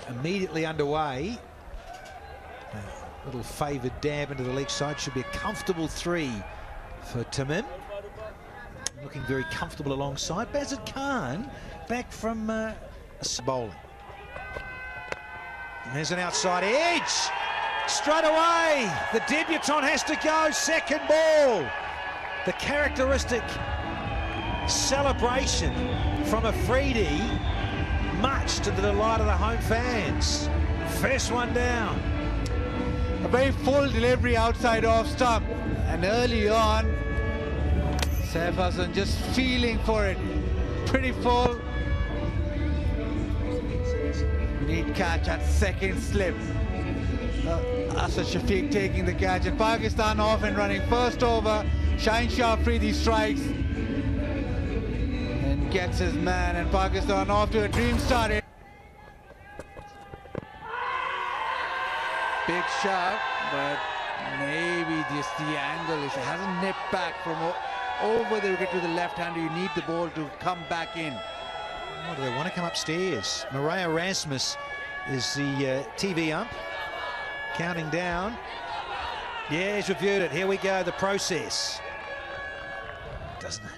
immediately underway. A little favoured dab into the leg side. Should be a comfortable 3 for Tamim. Looking very comfortable alongside. Bazid Khan back from bowling. And there's an outside edge. Straight away, the debutant has to go. Second ball. The characteristic celebration from Afridi, much to the delight of the home fans. First one down. A very full delivery outside off stump, and early on Saif Hassan just feeling for it. Pretty full. Neat catch at second slip. Asad Shafiq taking the catch, and Pakistan off and running. First over, Shaheen Shah Afridi strikes and gets his man, and Pakistan off to a dream start. Big shot, but maybe just the angle. It hasn't nipped back from over the wicket to the left-hander. You need the ball to come back in. Oh, do they want to come upstairs? Maria Rasmus is the TV ump. Counting down. Yeah, he's reviewed it. Here we go, the process. Doesn't it?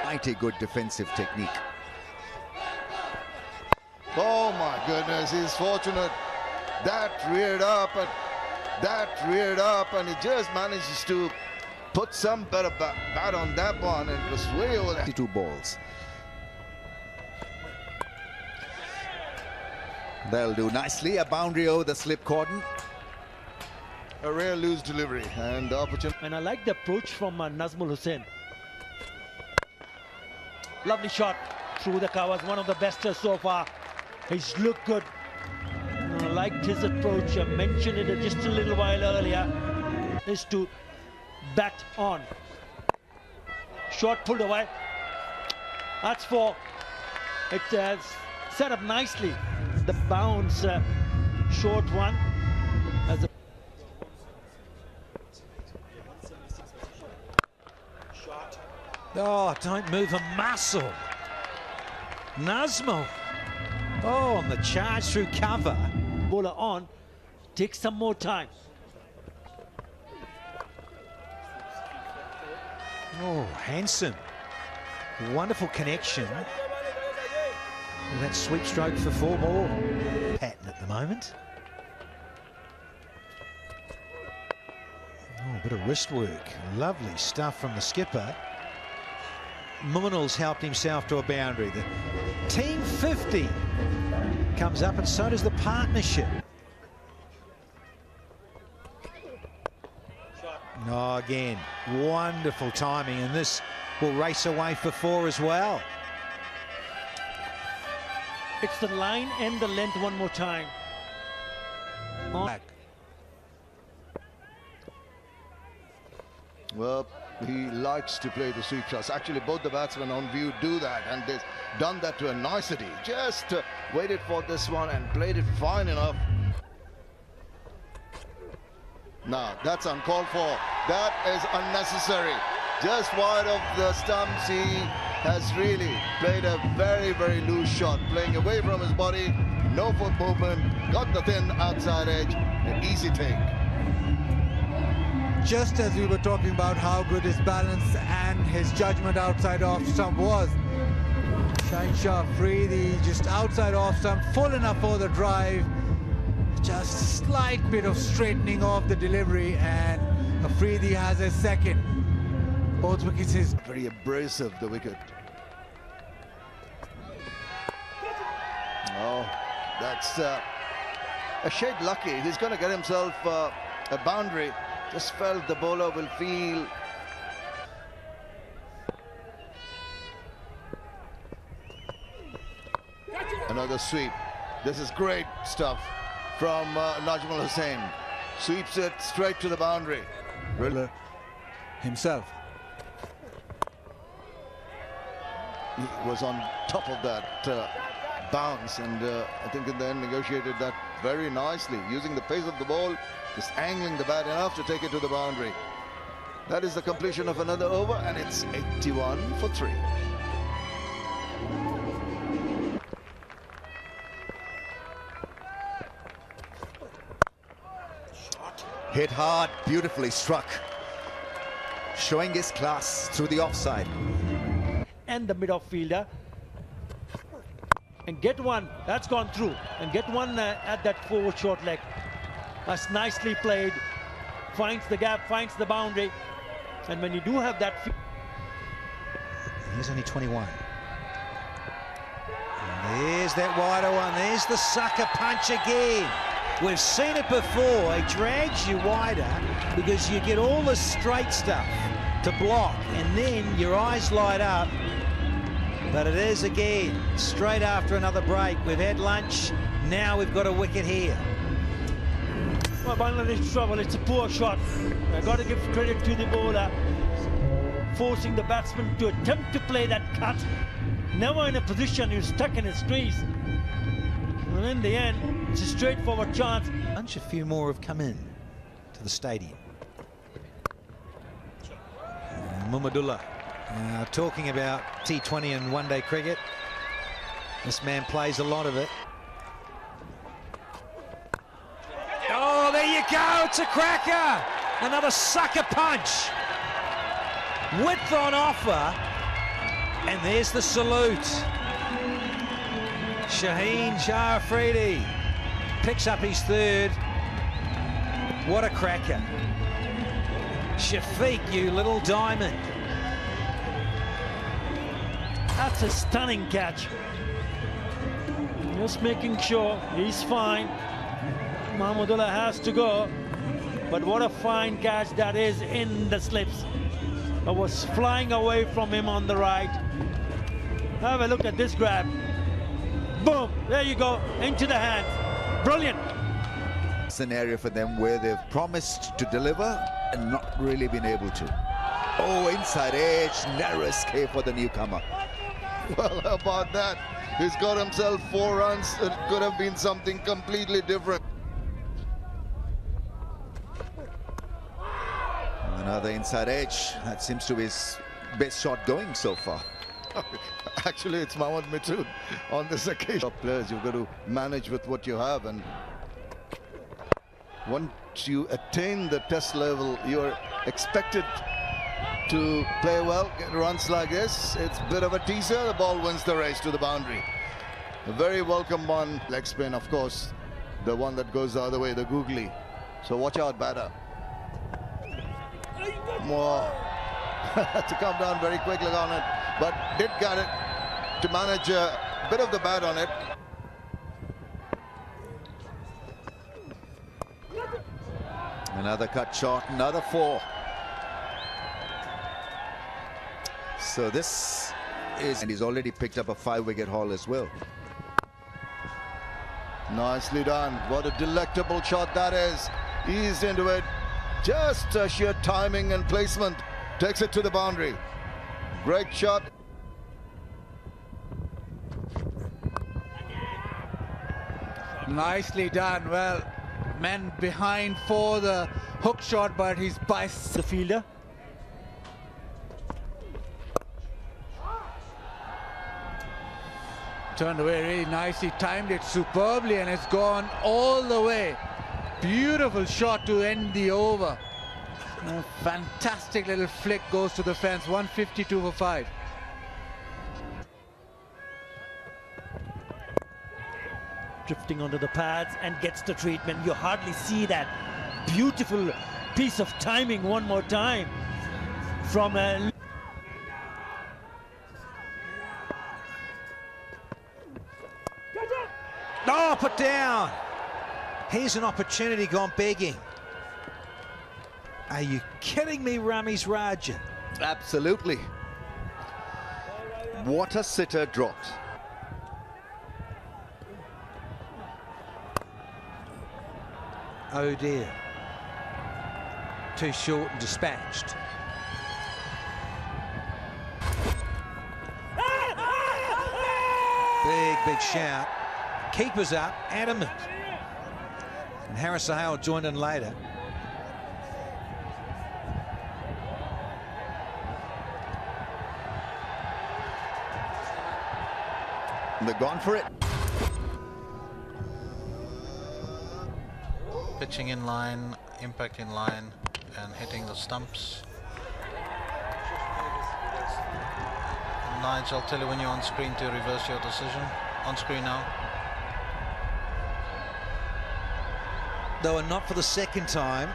Mighty good defensive technique. Oh my goodness, he's fortunate. That reared up and he just manages to put some better bat on that one, and it was way over there. 52 balls. They'll do nicely. A boundary over the slip cordon. A rare loose delivery and opportunity. And I like the approach from Nazmul Hussain. Lovely shot through the covers, one of the best so far. He's looked good. I liked his approach. I mentioned it just a little while earlier. Is to bat on. Shot pulled away. That's 4. It has set up nicely. The bounce, short one. As a Oh, don't move a muscle. Nazmul. Oh, on the charge through cover. bowler on, takes some more time. Oh, handsome. Wonderful connection. With that sweep stroke for 4 more. Pattern at the moment. Oh, a bit of wrist work. Lovely stuff from the skipper. Munal's helped himself to a boundary. The team 50 comes up, and so does the partnership. Oh, again, wonderful timing, and this will race away for 4 as well. It's the line and the length one more time. Well, he likes to play the sweep shots. Actually, both the batsmen on view do that, and they've done that to a nicety. Just waited for this one and played it fine enough. Now, that's uncalled for. That is unnecessary. Just wide of the stumps, he has really played a very, very loose shot, playing away from his body, no foot movement, got the thin outside edge, an easy take. Just as we were talking about how good his balance and his judgment outside off stump was. Shaheen Shah Afridi just outside off stump, full enough for the drive. Just a slight bit of straightening of the delivery, and Afridi has a second. Both wickets is Very abrasive, the wicket. Oh, that's a shade lucky. He's going to get himself a boundary. Just felt the bowler will feel. Another sweep. This is great stuff from Najmul Hussain. Sweeps it straight to the boundary. himself. he was on top of that bounce, and I think in the end negotiated that very nicely, using the pace of the ball, just angling the bat enough to take it to the boundary. That is the completion of another over, and it's 81 for 3. Hit hard, beautifully struck. Showing his class through the offside. And the mid-off-fielder. And get one, that's gone through. And get one at that forward short leg. That's nicely played. Finds the gap, finds the boundary. And when you do have that... He's only 21. And there's that wider one. There's the sucker punch again. We've seen it before. He drags you wider because you get all the straight stuff to block, and then your eyes light up. But it is again straight after another break. We've had lunch, now we've got a wicket here. Well, Bangladesh trouble, it's a poor shot. I've got to give credit to the bowler, forcing the batsman to attempt to play that cut. Never in a position you're stuck in his crease. And in the end, it's a straightforward chance. A few more have come in to the stadium. Muhammadullah. Now, talking about T20 and one-day cricket, this man plays a lot of it. Oh, there you go, it's a cracker! Another sucker punch. Width on offer, and there's the salute. Shaheen Shah Afridi picks up his third. What a cracker. Shafiq, you little diamond. That's a stunning catch. Just making sure he's fine. Muhammadullah has to go. But what a fine catch that is in the slips. I was flying away from him on the right. Have a look at this grab. Boom, there you go, into the hands. Brilliant. Scenario for them where they've promised to deliver and not really been able to. Oh, inside edge, narrow escape for the newcomer. Well, how about that? He's got himself 4 runs. It could have been something completely different. Another inside edge. That seems to be his best shot going so far. Actually, it's Mohammad Mithun on this occasion. Players, you've got to manage with what you have, and once you attain the test level, you're expected to play well, get runs like this. It's a bit of a teaser. The ball wins the race to the boundary. A very welcome one. Leg spin, of course, the one that goes the other way, the googly. So watch out, batter. More to come down very quickly on it, but did get it to manage a bit of the bat on it. Another cut shot, another 4. So this is, and he's already picked up a 5-wicket haul as well. Nicely done. What a delectable shot that is. Eased into it. Just sheer timing and placement. Takes it to the boundary. Great shot. Nicely done. Well, men behind for the hook shot, but he's by The fielder. turned away really nicely, timed it superbly, and it's gone all the way. Beautiful shot to end the over. A fantastic little flick goes to the fence. 152 for 5. Drifting onto the pads and gets the treatment. You hardly see that beautiful piece of timing one more time from a... Oh, put down. Here's an opportunity gone begging. Are you kidding me, Ramiz Rajan? Absolutely. What a sitter dropped. Oh dear. Too short and dispatched. Big shout. Keeper's up, adamant. And Harris Hale joined in later. They're gone for it. Pitching in line, impact in line, and hitting the stumps. Nigel, I'll tell you when you're on screen to reverse your decision. On screen now. Though not for the second time,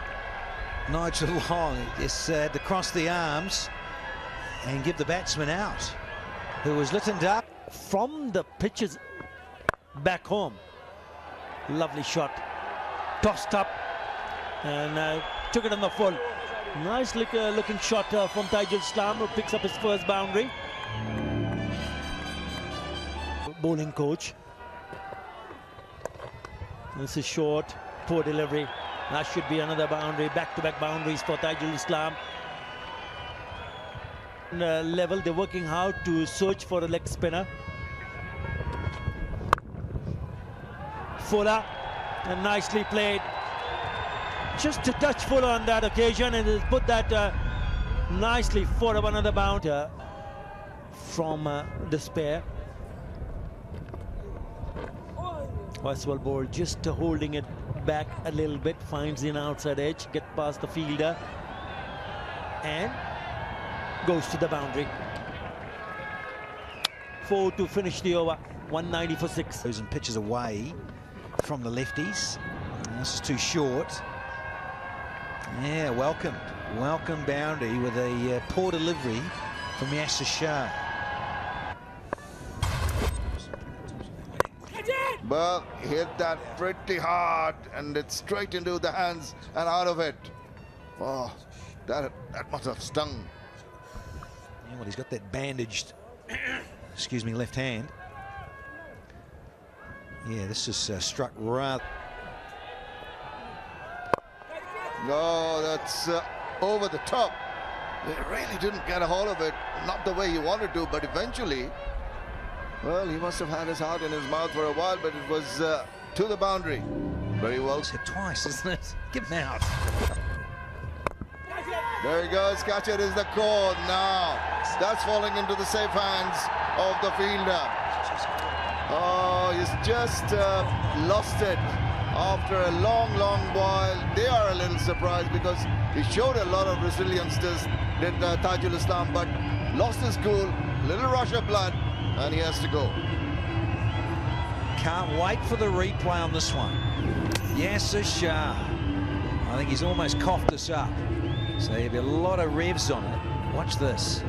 Nigel Long just had to cross the arms and give the batsman out, who was littened up. From the pitches back home. Lovely shot. Tossed up and took it on the full. Nice looking shot from Taijul Islam, who picks up his first boundary. Bowling coach. This is short, poor delivery. That should be another boundary. Back-to-back boundaries for Taijul Islam. Level, they're working hard to search for a leg spinner. Fuller, and nicely played. Just a touch Fuller on that occasion, and he's put that nicely for another bounty from Despair. Oswald Ball just holding it back a little bit, finds an outside edge, get past the fielder, and goes to the boundary. 4 to finish the over. 190 for 6. And pitches away from the lefties. And this is too short. Yeah, welcome boundary with a poor delivery from Yasser Shah. Well, hit that pretty hard, and it's straight into the hands and out of it. Oh, that must have stung. Yeah, well, he's got that bandaged, excuse me, left hand. Yeah, this is struck rather. No, that's over the top. They really didn't get a hold of it, not the way he wanted to, but eventually, well, he must have had his heart in his mouth for a while, but it was to the boundary. Very well. It's hit twice, isn't it? Give him out. There he goes, catch it is the call now. That's falling into the safe hands of the fielder. Oh, he's just lost it after a long while. They are a little surprised because he showed a lot of resilience, did Taijul Islam, but lost his cool, little rush of blood, and he has to go. Can't wait for the replay on this one. Yasser Shah. I think he's almost coughed us up. So there'll be a lot of revs on it. Watch this.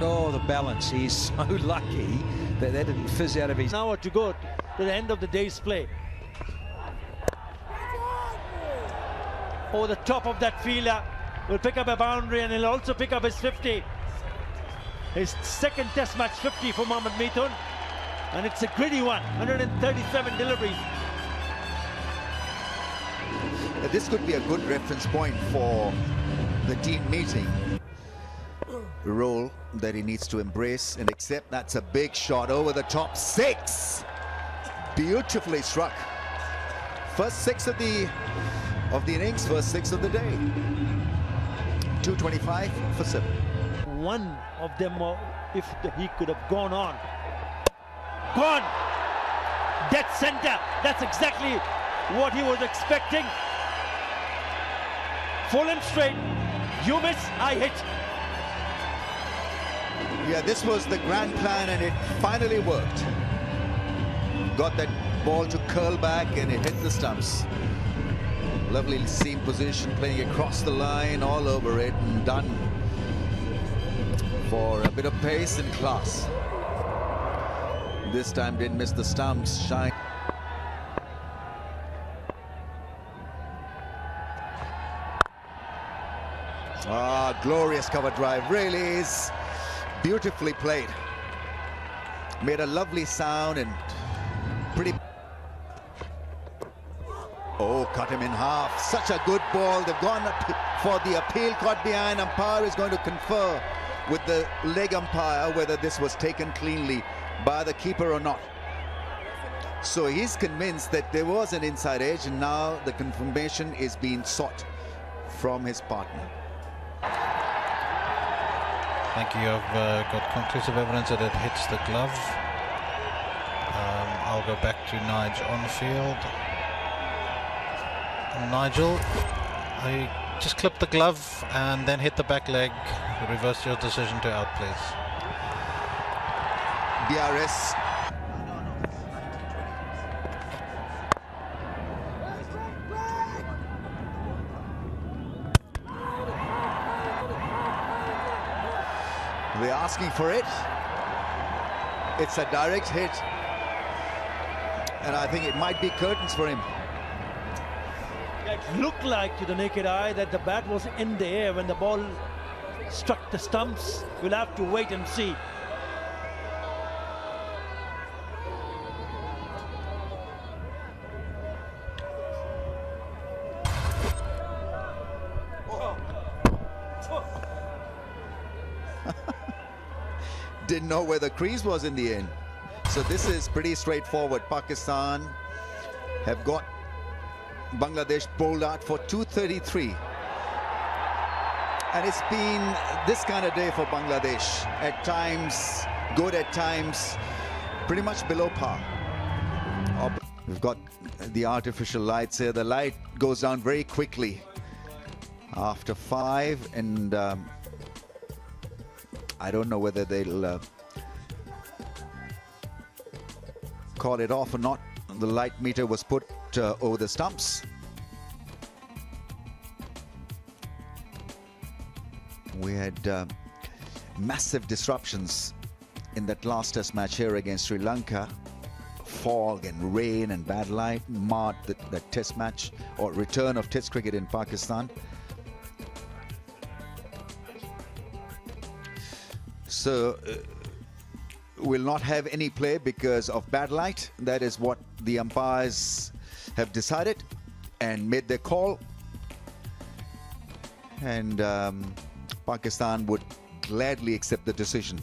Oh, the balance. He's so lucky that didn't fizz out of his... Now to go to the end of the day's play. Over the top of that fielder, will pick up a boundary, and he'll also pick up his 50. His second test match 50 for Mohammad Mithun. And it's a gritty one, 137 deliveries. This could be a good reference point for the team meeting. The role that he needs to embrace and accept. That's a big shot over the top. 6! Beautifully struck. First 6 of the innings, first 6 of the day. 225 for 7. One of them, if he could have gone on. Gone! Dead center. That's exactly what he was expecting. Full and straight. You miss, I hit. Yeah, this was the grand plan, and it finally worked. Got that ball to curl back, and it hit the stumps. Lovely seam position, playing across the line, all over it, and done for a bit of pace and class. This time didn't miss the stumps. Shine. Ah, glorious cover drive. Really is beautifully played. Made a lovely sound and pretty... Oh, cut him in half. Such a good ball. They've gone for the appeal, caught behind. Umpire is going to confer with the leg umpire whether this was taken cleanly by the keeper or not. So he's convinced that there was an inside edge, and now the confirmation is being sought from his partner. I think you have got conclusive evidence that it hits the glove. I'll go back to Nigel on the field. Nigel, I just clipped the glove and then hit the back leg. Reverse your decision to out, please. DRS. They're asking for it. It's a direct hit, and I think it might be curtains for him. It looked like to the naked eye that the bat was in the air when the ball struck the stumps. We'll have to wait and see. Didn't know where the crease was in the end. So this is pretty straightforward. Pakistan have got Bangladesh bowled out for 233. And it's been this kind of day for Bangladesh. At times good, at times pretty much below par. We've got the artificial lights here. The light goes down very quickly after 5, and I don't know whether they'll call it off or not. The light meter was put over the stumps. We had massive disruptions in that last test match here against Sri Lanka. Fog and rain and bad light marred the test match or return of test cricket in Pakistan. So we'll not have any play because of bad light. That is what the umpires have decided and made their call. And Pakistan would gladly accept the decision.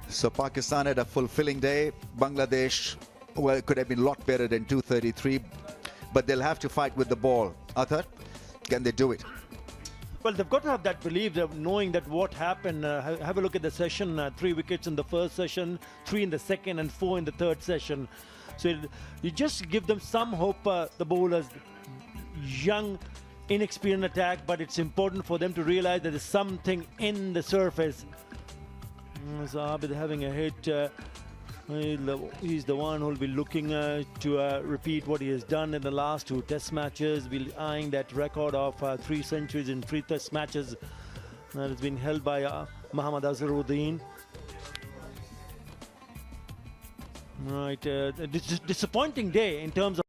So Pakistan had a fulfilling day. Bangladesh, well, it could have been a lot better than 233, but they'll have to fight with the ball. Athar, can they do it? Well, they've got to have that belief of knowing that what happened. Have a look at the session. 3 wickets in the first session, 3 in the second, and 4 in the third session. So you just give them some hope, the bowlers, young, inexperienced attack, but it's important for them to realize that there's something in the surface. So Abid having a hit. He's the one who will be looking to repeat what he has done in the last 2 test matches. We'll eyeing that record of 3 centuries in 3 test matches that has been held by Muhammad Azharuddin. Right, disappointing day in terms of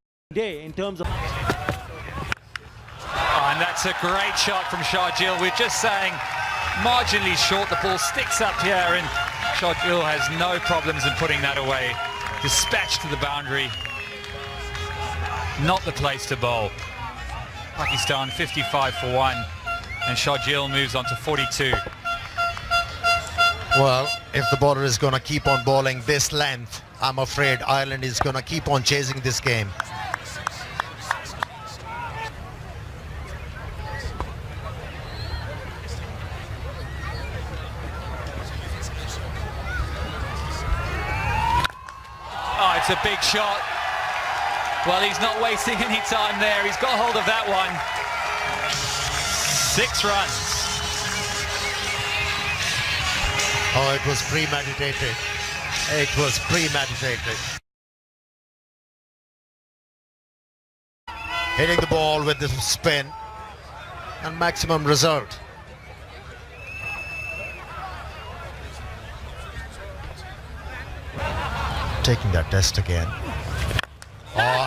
Oh, and that's a great shot from Sharjeel. We're just saying marginally short. The ball sticks up here, and Sharjeel has no problems in putting that away. Dispatched to the boundary. Not the place to bowl. Pakistan 55 for 1, and Sharjeel moves on to 42. Well, if the bowler is going to keep on bowling this length, I'm afraid Ireland is going to keep on chasing this game. Oh, it's a big shot. Well, he's not wasting any time there. He's got hold of that one. 6 runs. Oh, it was premeditated. It was premeditated. Hitting the ball with the spin and maximum result. Taking that test again. Oh,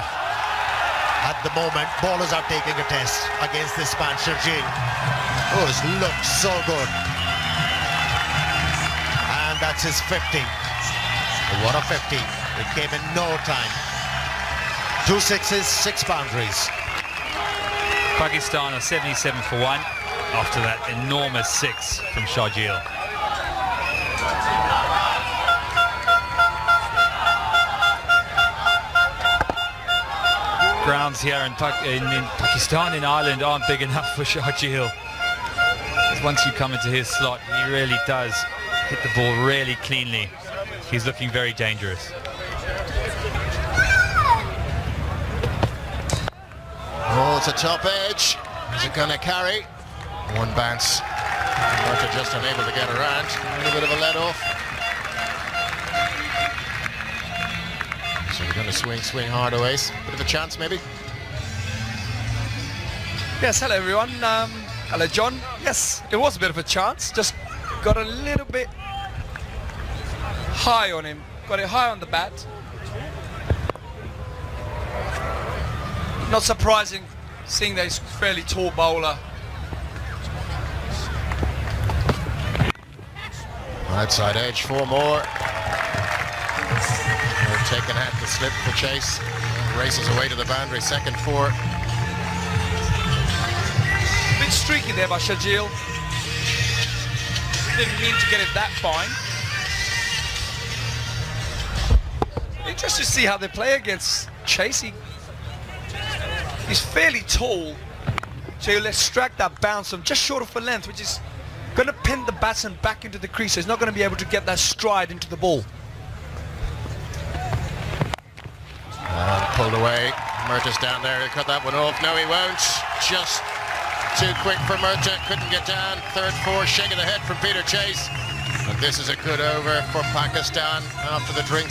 at the moment, bowlers are taking a test against this man, Sharjeel. Oh, it looks so good. And that's his 50. What a 50. It came in no time. 2 sixes, 6 boundaries. Pakistan are 77 for 1. after that enormous 6 from Sharjeel. Grounds here in Pakistan, in Ireland, aren't big enough for Sharjeel. Once you come into his slot, he really does hit the ball really cleanly. He's looking very dangerous. Oh, it's a top edge. Is it going to carry? One bounce. Murtagh just unable to get around. A little bit of a let off. So we're going to swing hard away. Bit of a chance maybe. Yes, hello everyone. Hello John. Yes, it was a bit of a chance. Just got a little bit high on him. Got it high on the bat. Not surprising, seeing that he's a fairly tall bowler. Outside edge, 4 more. They've taken out the slip for Chase. Races away to the boundary, second 4. A bit streaky there by Sharjeel. Didn't mean to get it that fine. Interesting to see how they play against Chase. He's fairly tall, so he'll extract that bounce from just short of a length, which is going to pin the batsman back into the crease. So he's not going to be able to get that stride into the ball. And pulled away. Murtagh's down there. He'll cut that one off. No, he won't. Just too quick for Murtagh. Couldn't get down. Third 4, shake of the head from Peter Chase. And this is a good over for Pakistan after the drinks.